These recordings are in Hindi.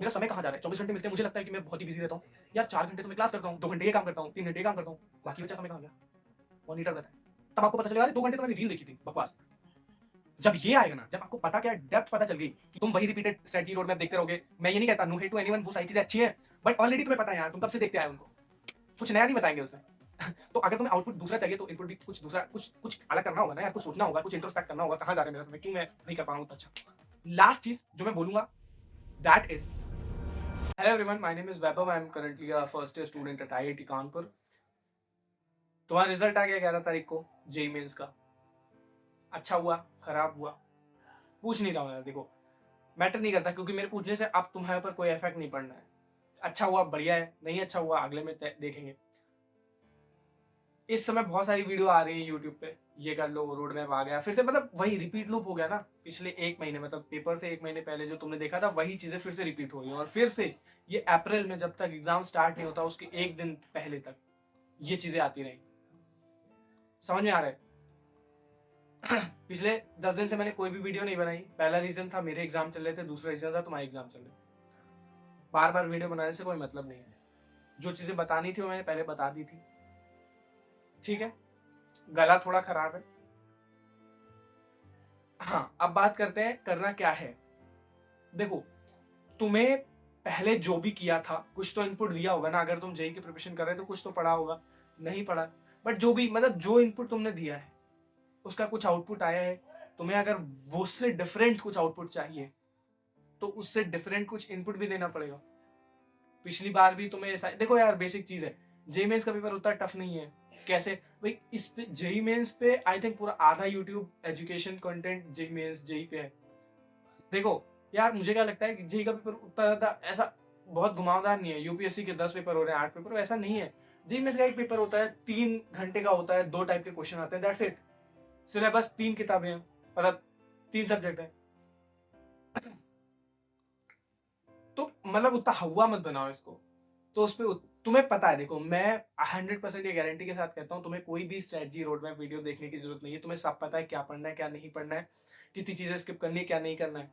मेरा समय कहाँ जा रहा है? 24 घंटे मिलते हैं, मुझे लगता है कि मैं बहुत ही बिज़ी रहता हूँ। यार 4 घंटे तो मैं क्लास करता हूँ, 2 घंटे ये काम करता हूँ, 3 घंटे ये काम करता हूँ, बाकी बचा समय कहाँ गया? Monitor that time. तब आपको पता चलेगा अरे 2 घंटे तो मैंने रील देखी थी, बकवास। जब ये आएगा ना, जब आपको पता क्या डेप्थ पता चल गई कि तुम वही रिपीटेड स्ट्रेटजी रोड मैप देखते रहोगे। मैं ये नहीं कहता नो हेट टू एनीवन, वो सारी चीज़ें अच्छी हैं, बट ऑलरेडी तुम्हें पता है यार, तुम कब से देखते आए हो उनको। कुछ नया नहीं बताएँगे उसमें। तो अगर तुम्हें आउटपुट दूसरा चाहिए तो इनपुट भी कुछ दूसरा, कुछ कुछ अलग करना होगा ना यार, कुछ सोचना होगा, कुछ इंट्रोस्पेक्ट करना होगा, कहाँ जा रहा है मेरा समय, क्यों मैं नहीं कर पा रहा हूँ उतना अच्छा। लास्ट चीज़ जो मैं बोलूँगा that is hello everyone, my name is Vaibhav, I am currently a first year student at IIT Kanpur. तुम्हारा रिजल्ट आ गया 11 तारीख को जेईई मेंस का। अच्छा हुआ, खराब हुआ, पूछ नहीं रहा हूँ यार, देखो मैटर नहीं करता, क्योंकि मेरे पूछने से अब तुम्हारे पर कोई इफेक्ट नहीं पड़ना है। अच्छा हुआ बढ़िया है, नहीं अच्छा हुआ अगले में देखेंगे। इस समय बहुत सारी वीडियो आ रही है यूट्यूब पे, ये कर लो, रोड मैप आ गया, फिर से मतलब वही रिपीट लूप हो गया ना। पिछले 1 महीने, मतलब पेपर से 1 महीने पहले जो तुमने देखा था वही चीजें फिर से रिपीट हो रही हैं, और फिर से ये अप्रैल में जब तक एग्जाम स्टार्ट नहीं होता उसके 1 दिन पहले तक ये चीजें आती रहेंगी। समझ में आ रहा है? पिछले 10 दिन से मैंने कोई भी वीडियो नहीं बनाई। पहला रीजन था मेरे एग्जाम चल रहे थे, दूसरा रीजन था तुम्हारे एग्जाम चल रहे थे। बार बार वीडियो बनाने से कोई मतलब नहीं है। जो चीजें बतानी थी वो मैंने पहले बता दी थी। ठीक है, गला थोड़ा खराब है। हाँ, अब बात करते हैं करना क्या है। देखो, तुम्हें पहले जो भी किया था कुछ तो इनपुट दिया होगा ना। अगर तुम जेई की प्रिपरेशन कर रहे हो तो कुछ तो पढ़ा होगा, नहीं पढ़ा, बट जो भी मतलब जो इनपुट तुमने दिया है उसका कुछ आउटपुट आया है। तुम्हें अगर वो उससे डिफरेंट कुछ आउटपुट चाहिए तो उससे डिफरेंट कुछ इनपुट भी देना पड़ेगा। पिछली बार भी तुम्हें ऐसा, देखो यार बेसिक चीज है, जेई मेंस का पेपर उतना टफ नहीं है। कैसे भाई, इस पे जेई मेंस पे आई थिंक पूरा आधा YouTube education content JEE Mains JEE पे है। देखो यार, मुझे क्या लगता है कि जेई का पेपर उतना ज्यादा ऐसा बहुत घुमावदार नहीं है। यूपीएससी के 10 पेपर हो रहे हैं, 8 पेपर, ऐसा नहीं है। जेई मेंस का एक पेपर होता है, 3 घंटे का होता है, 2 टाइप के क्वेश्चन आते हैं, दैट्स इट। सिलेबस 3 किताबें हैं, मतलब 3 सब्जेक्ट है। तो मतलब उतना हवा मत बनाओ इसको। तो उस पर तुम्हें पता है, देखो मैं 100% ये गारंटी के साथ कहता हूँ, तुम्हें कोई भी स्ट्रेटजी रोड मैप वीडियो देखने की जरूरत नहीं है। तुम्हें सब पता है क्या पढ़ना है क्या नहीं पढ़ना है, कितनी चीजें स्किप करनी है क्या नहीं करना है।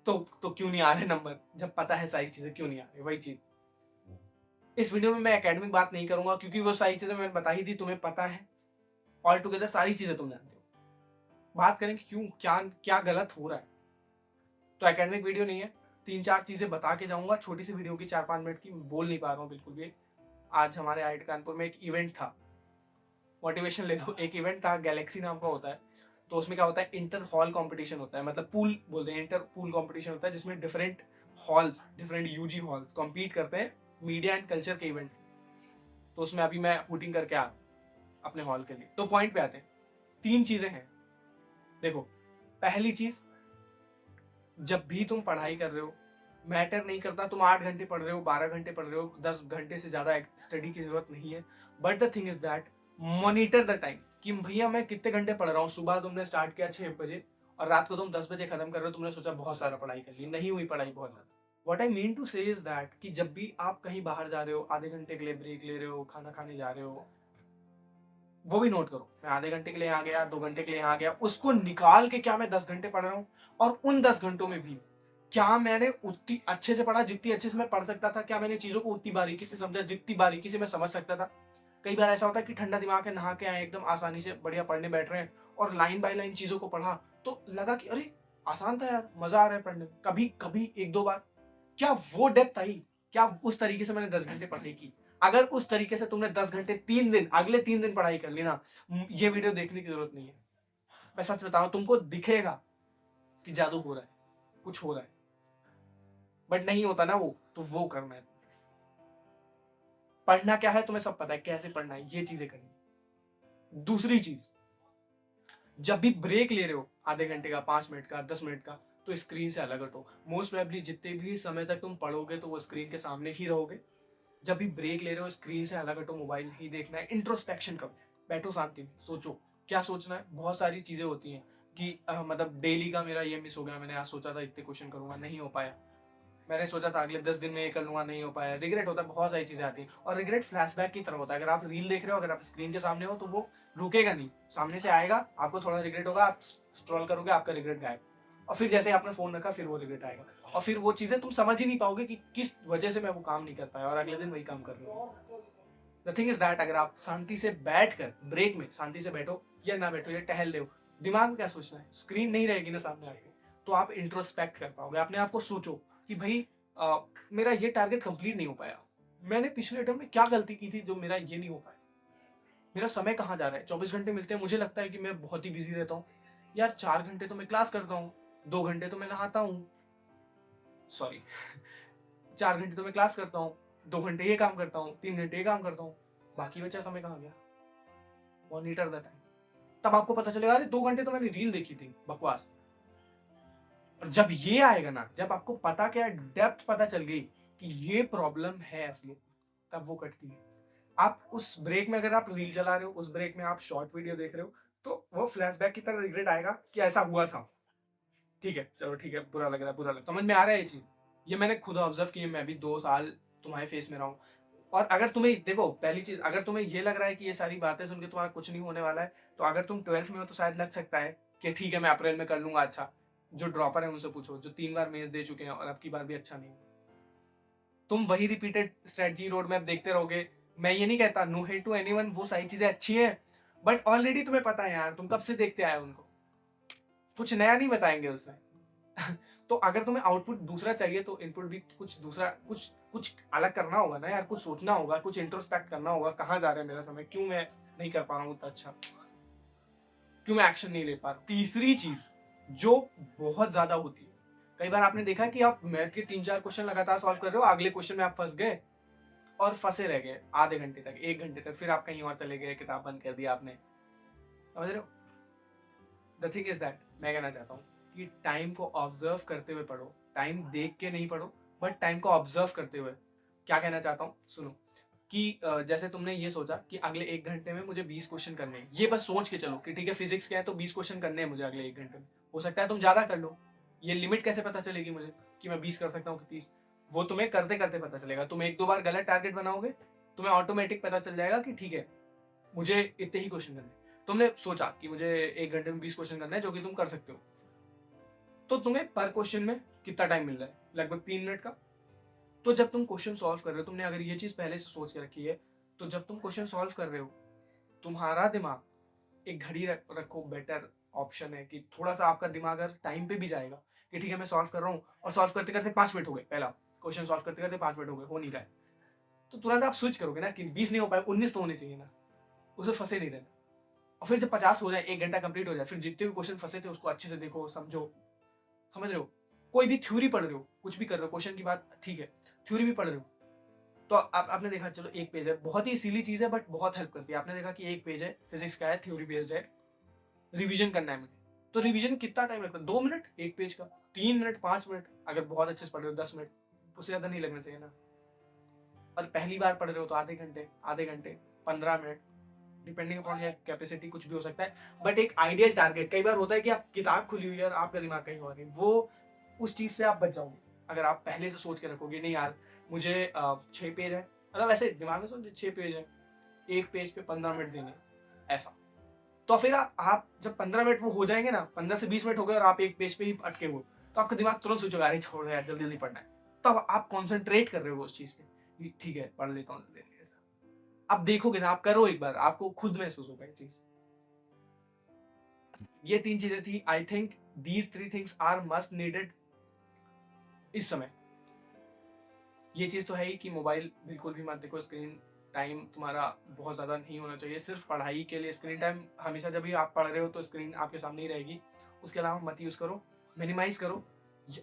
तो क्यों नहीं आ रहे नंबर? जब पता है सारी चीजें क्यों नहीं आ रही, वही चीज। इस वीडियो में मैं एकेडमिक बात नहीं करूंगा, क्योंकि वो सारी चीजें मैंने बता ही दी, तुम्हें पता है। ऑल टुगेदर सारी चीजें तुम जानते हो। बात करें कि क्यों क्या क्या गलत हो रहा है। तो एकेडमिक वीडियो नहीं है, 3-4 चीजें बता के जाऊंगा। छोटी सी वीडियो की, 4-5 मिनट की, बोल नहीं पा रहा हूँ बिल्कुल भी। आज हमारे आईआईटी कानपुर में एक इवेंट था, मोटिवेशन ले लो, एक इवेंट था, गैलेक्सी नाम का होता है। तो उसमें क्या होता है, इंटर हॉल कंपटीशन होता है, मतलब पूल बोलते हैं, इंटर पूल कंपटीशन होता है, जिसमें different halls, different UG halls compete करते हैं मीडिया एंड कल्चर के इवेंट। तो उसमें अभी मैं हुटिंग करके आ रहा हूँ अपने हॉल के लिए। तो पॉइंट पे आते हैं, 3 चीजें हैं। देखो, पहली चीज, जब भी तुम पढ़ाई कर रहे हो, मैटर नहीं करता तुम 8 घंटे पढ़ रहे हो, 12 घंटे पढ़ रहे हो, 10 घंटे से ज्यादा स्टडी की जरूरत नहीं है। But the thing is that, monitor the time, कि भैया मैं कितने घंटे पढ़ रहा हूँ। सुबह तुमने स्टार्ट किया 6 बजे और रात को तुम 10 बजे खत्म कर रहे हो, तुमने सोचा बहुत सारा पढ़ाई कर ली, नहीं हुई पढ़ाई बहुत ज्यादा। वट आई मीन टू से इज दैट कि जब भी आप कहीं बाहर जा रहे हो, आधे घंटे के लिए ब्रेक ले रहे हो, खाना खाने जा रहे हो, वो भी नोट करो। मैं आधे घंटे के लिए यहाँ गया, 2 घंटे के लिए यहाँ गया, उसको निकाल के क्या मैं 10 घंटे पढ़ रहा हूँ? और उन 10 घंटों में भी क्या मैंने उतनी अच्छे से पढ़ा जितनी अच्छे से मैं पढ़ सकता था? क्या मैंने चीजों को उतनी बारीकी से समझा जितनी बारीकी से मैं समझ सकता था? कई बार ऐसा होता है कि ठंडा दिमाग है, नहा के आए, एकदम आसानी से बढ़िया पढ़ने बैठ रहे हैं, और लाइन बाय लाइन चीजों को पढ़ा तो लगा कि अरे आसान था यार, मजा आ रहा है पढ़ने में। कभी कभी 1-2 बार क्या वो डेप्थ आई? क्या उस तरीके से मैंने 10 घंटे पढ़ाई की? अगर उस तरीके से तुमने 10 घंटे 3 दिन, अगले 3 दिन पढ़ाई कर ली ना, ये वीडियो देखने की जरूरत नहीं है। मैं सच बताऊं, तुमको दिखेगा कि जादू हो रहा है, कुछ हो रहा है, बट नहीं होता ना वो, तो वो करना है। पढ़ना क्या है तुम्हें सब पता है, कैसे पढ़ना है, ये चीजें करनी। दूसरी चीज, जब भी ब्रेक ले रहे हो, आधे घंटे का, 5 मिनट का, 10 मिनट का, तो स्क्रीन से अलग हटो। मोस्ट प्रोबेबली जितने भी समय तक तुम पढ़ोगे तो वो स्क्रीन के सामने ही रहोगे। जब भी ब्रेक ले रहे हो, स्क्रीन से अलग हटो, मोबाइल नहीं देखना है। इंट्रोस्पेक्शन करो, बैठो शांति में, सोचो क्या सोचना है। बहुत सारी चीजें होती हैं कि मतलब डेली का मेरा ये मिस हो गया, मैंने आज सोचा था इतने क्वेश्चन करूंगा, नहीं हो पाया। मैंने सोचा था अगले 10 दिन में ये कर लूंगा, नहीं हो पाया। रिग्रेट होता है, बहुत सारी चीजें आती हैं, और रिग्रेट फ्लैशबैक की तरह होता है। अगर आप रील देख रहे हो, अगर आप स्क्रीन के सामने हो, तो वो रुकेगा नहीं, सामने से आएगा, आपको थोड़ा रिग्रेट होगा, आप स्क्रॉल करोगे, आपका रिग्रेट गायब। और फिर जैसे आपने फोन रखा फिर वो रिग्रेट आएगा, और फिर वो चीजें तुम समझ ही नहीं पाओगे कि किस वजह से मैं वो काम नहीं कर पाया, और अगले दिन वही काम कर रहे हो। द थिंग इज दैट अगर आप शांति से बैठ कर ब्रेक में शांति से बैठो या ना बैठो या टहल रहे हो, दिमाग में क्या सोचना है, स्क्रीन नहीं रहेगी ना सामने आपके, तो आप इंट्रोस्पेक्ट कर पाओगे, अपने आप को सोचो कि भाई मेरा ये टारगेट कंप्लीट नहीं हो पाया, मैंने पिछले टर्म में क्या गलती की थी जो मेरा ये नहीं हो पाया, मेरा समय कहाँ जा रहा है, 24 घंटे मिलते हैं, मुझे लगता है कि मैं बहुत ही बिजी रहता हूँ यार, 4 घंटे तो मैं क्लास करता हूँ, 2 घंटे तो मैं नहाता हूँ, सॉरी 4 घंटे तो मैं क्लास करता हूँ, 2 घंटे ये काम करता हूँ, 3 घंटे ये काम करता हूँ, बाकी बचा समय कहाँ गया, मॉनिटर द टाइम। तब आपको पता चलेगा अरे 2 घंटे तो मैंने रील देखी थी, बकवास। और जब ये आएगा ना, जब आपको पता क्या डेप्थ पता चल गई कि ये प्रॉब्लम है असली, तब वो कटती है। आप उस ब्रेक में अगर आप रील चला रहे हो, उस ब्रेक में आप शॉर्ट वीडियो देख रहे हो, तो वो फ्लैशबैक की तरह रिग्रेट आएगा कि ऐसा हुआ था, ठीक है चलो ठीक है, बुरा लग रहा है, बुरा लग, समझ में आ रहा है ये चीज, ये मैंने खुद ऑब्जर्व की है, मैं भी 2 साल तुम्हारे फेस में रहा हूँ। और अगर तुम्हें देखो, पहली चीज, अगर तुम्हें ये लग रहा है कि ये सारी बातें सुन के तुम्हारा कुछ नहीं होने वाला है, तो अगर तुम 12th में हो तो शायद लग सकता है कि ठीक है मैं अप्रैल में कर लूंगा अच्छा। जो ड्रॉपर है उनसे पूछो, जो 3 बार मेंस दे चुके हैं और अब की बार भी अच्छा नहीं, तुम वही रिपीटेड स्ट्रेटजी रोड मैप देखते रहोगे। मैं ये नहीं कहता, नो हेट टू एनीवन, वो सारी चीजें अच्छी हैं, बट ऑलरेडी तुम्हें पता है यार, तुम कब से देखते आए उनको, कुछ नया नहीं बताएंगे उसमें। तो अगर तुम्हें आउटपुट दूसरा चाहिए तो इनपुट भी कुछ दूसरा, कुछ कुछ अलग करना होगा ना यार, कुछ सोचना होगा, कुछ इंट्रोस्पेक्ट करना होगा, कहाँ जा रहा है मेरा समय, क्यों मैं नहीं कर पा रहा हूँ उतना अच्छा, क्यों मैं एक्शन नहीं ले पा रहा हूँ। तीसरी चीज जो बहुत ज्यादा होती है, कई बार आपने देखा कि आप मैथ के 3-4 क्वेश्चन लगातार सॉल्व कर रहे हो, अगले क्वेश्चन में आप फंस गए और फंसे रह गए आधे घंटे तक, 1 घंटे तक, फिर आप कहीं और चले गए, किताब बंद कर दिया आपने, समझ रहे हो। द थिंग इज दैट, मैं कहना चाहता हूँ कि टाइम को ऑब्जर्व करते हुए पढ़ो, टाइम देख के नहीं पढ़ो, बट टाइम को ऑब्जर्व करते हुए। क्या कहना चाहता हूँ सुनो, कि जैसे तुमने ये सोचा कि अगले 1 घंटे में मुझे 20 क्वेश्चन करने हैं, ये बस सोच के चलो कि ठीक है फिजिक्स क्या है तो 20 क्वेश्चन करने हैं मुझे अगले 1 घंटे में, हो सकता है तुम ज्यादा कर लो, ये लिमिट कैसे पता चलेगी मुझे कि मैं 20 कर सकता हूँ कि 30, वो तुम्हें करते करते पता चलेगा, तुम 1-2 बार गलत टारगेट बनाओगे, तुम्हें ऑटोमेटिक पता चल जाएगा कि ठीक है मुझे इतने ही क्वेश्चन करने हैं। तुमने सोचा कि मुझे 1 घंटे में 20 क्वेश्चन करना है, जो कि तुम कर सकते हो, तो तुम्हें पर क्वेश्चन में कितना टाइम मिल रहा है, लगभग 3 मिनट का। तो जब तुम क्वेश्चन सॉल्व कर रहे हो, तुमने अगर ये चीज पहले से सोच के रखी है, तो जब तुम क्वेश्चन सॉल्व कर रहे हो, तुम्हारा दिमाग, एक घड़ी रखो, बेटर ऑप्शन है कि थोड़ा सा आपका दिमाग अगर टाइम पे भी जाएगा कि ठीक है मैं सॉल्व कर रहा हूँ, और सॉल्व करते करते 5 मिनट हो गए, पहला क्वेश्चन सॉल्व करते करते 5 मिनट हो गए, हो नहीं रहा है, तो तुरंत आप स्विच करोगे ना कि 20 नहीं हो पाए, 19 तो होने चाहिए ना, उसे फंसे नहीं रहना। और फिर जब 50 हो जाए, 1 घंटा कंप्लीट हो जाए, फिर जितने भी क्वेश्चन फंसे थे उसको अच्छे से देखो, समझो, समझ रहे हो। कोई भी थ्योरी पढ़ रहे हो, कुछ भी कर रहे हो, क्वेश्चन की बात ठीक है, थ्योरी भी पढ़ रहे हो, तो आपने देखा चलो एक पेज है, बहुत ही सिली चीज है बट बहुत हेल्प करती है, आपने देखा कि एक पेज है फिजिक्स का है, थ्योरी बेस्ड है, रिवीजन करना है मुझे, तो रिवीजन कितना टाइम लगता है, 2 मिनट एक पेज का, 3 मिनट, 5 मिनट, अगर बहुत अच्छे से पढ़ रहे हो 10 मिनट, उससे ज्यादा नहीं लगना चाहिए ना। और पहली बार पढ़ रहे हो तो आधे घंटे 15 minute, depending upon your capacity कुछ भी हो सकता है, बट एक आइडियल टारगेट, कई बार होता है कि आप किताब खुली हुई है और आपका दिमाग कहीं और है, वो उस चीज से आप बच जाओगे अगर आप पहले से सोच के रखोगे नहीं यार मुझे 6 पेज है, मतलब ऐसे दिमाग में सोच 6 पेज है, एक पेज पे 15 मिनट देने, ऐसा, तो फिर आप जब 15 मिनट वो हो जाएंगे ना, 15 से 20 मिनट हो गए और आप एक पेज पे ही अटके हो, तो आपका दिमाग तुरंत सोचेगा अरे छोड़ यार जल्दी जल्दी पढ़ना है, तो अब आप कॉन्सेंट्रेट कर रहे हो उस चीज पे, ठीक है पढ़ लेता हूँ जल्दी जल्दी, ऐसा आप देखोगे ना, आप करो एक बार, आपको खुद महसूस होगा ये चीज। ये 3 चीजें थी, I think these 3 things are must needed इस समय। ये चीज तो है ही कि मोबाइल बिल्कुल भी मत देखो, स्क्रीन टाइम तुम्हारा बहुत ज्यादा नहीं होना चाहिए, सिर्फ पढ़ाई के लिए स्क्रीन टाइम, हमेशा जब भी आप पढ़ रहे हो तो स्क्रीन आपके सामने ही रहेगी, उसके अलावा मत यूज करो, मिनिमाइज करो,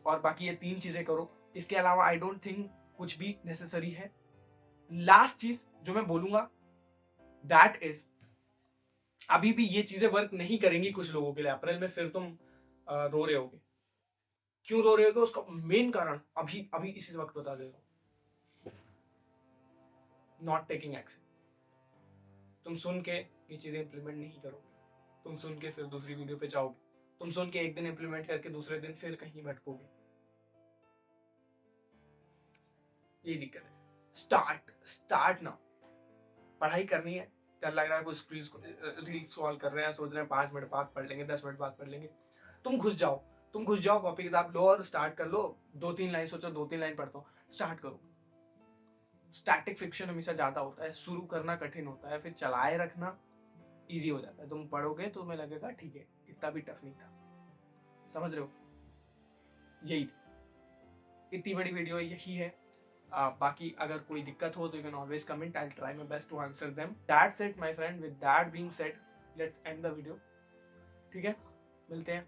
और बाकी ये 3 चीजें करो, इसके अलावा आई डोंट थिंक कुछ भी नेसेसरी है। लास्ट चीज जो मैं बोलूंगा दैट इज, अभी भी ये चीजें वर्क नहीं करेंगी कुछ लोगों के लिए, अप्रैल में फिर तुम रो रहे होगे, क्यों रो रहे होगे उसका मेन कारण अभी अभी इसी वक्त बता दे रहा हूँ, नॉट टेकिंग एक्शन। तुम सुन के ये चीजें इंप्लीमेंट नहीं करोगे, तुम सुन के फिर दूसरी वीडियो पे जाओगे, तुम सुन के एक दिन इंप्लीमेंट करके दूसरे दिन फिर कहीं भटकोगे, ये दिक्कत है। स्टार्ट स्टार्ट ना, पढ़ाई करनी है, डर लग रहा है कुछ रील्स सॉल्व कर रहे हैं, सोच रहे हैं 5 मिनट बाद पढ़ लेंगे, 10 मिनट बाद पढ़ लेंगे, तुम घुस जाओ, तुम घुस जाओ, कॉपी किताब लो और स्टार्ट कर लो। 2-3 लाइन सोचो, 2-3 लाइन पढ़ता हूँ, स्टार्ट करो। स्टैटिक फ्रिक्शन हमेशा ज्यादा होता है, शुरू करना कठिन होता है, फिर चलाए रखना इजी हो जाता है। तुम पढ़ोगे तो तुम्हें लगेगा ठीक है, इतना भी टफ नहीं था। समझ रहे हो? यही थी, इतनी बड़ी वीडियो यही है। बाकी अगर कोई दिक्कत हो तो you can always comment, I will try my best to answer them. That's it my friend, with that being said let's end the video. ठीक है, मिलते हैं